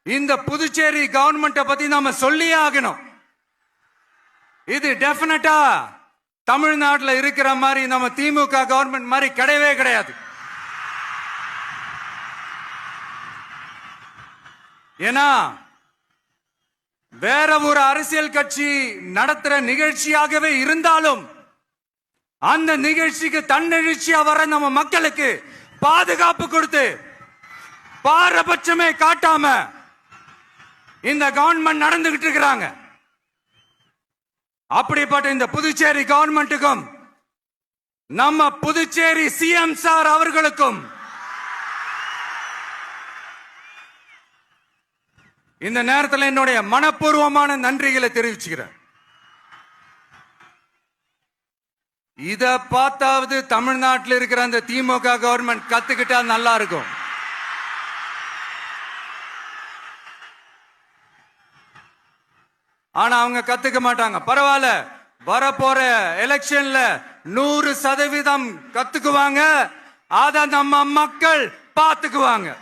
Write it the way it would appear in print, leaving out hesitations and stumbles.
இந்த புதுச்சேரி கவர்மெண்ட்டை பத்தி நாம சொல்லியே ஆகணும். இது டெஃபினட்டா தமிழ்நாட்டில் இருக்கிற மாதிரி நம்ம திமுக கவர்மெண்ட் மாதிரி கிடையவே கிடையாது. ஏன்னா வேற ஒரு அரசியல் கட்சி நடத்துற நிகழ்ச்சியாகவே இருந்தாலும் அந்த நிகழ்ச்சிக்கு தன்னெழுச்சியா வர நம்ம மக்களுக்கு பாதுகாப்பு கொடுத்து பாரபட்சமே காட்டாம இந்த கவர்மெண்ட் நடந்துகிட்டு இருக்கிறாங்க. அப்படிப்பட்ட இந்த புதுச்சேரி கவர்மெண்ட்டுக்கும் நம்ம புதுச்சேரி சிஎம் சார் அவர்களுக்கும் இந்த நேரத்தில் என்னுடைய மனப்பூர்வமான நன்றிகளை தெரிவிச்சுக்கிறேன். இத பார்த்தாவது தமிழ்நாட்டில் இருக்கிற அந்த திமுக கவர்மெண்ட் கத்துக்கிட்டா நல்லா இருக்கும். ஆனா அவங்க கத்துக்க மாட்டாங்க. பரவாயில்ல, வரப்போற எலெக்ஷன்ல 100% கத்துக்குவாங்க. அத நம்ம மக்கள் பார்த்துக்குவாங்க.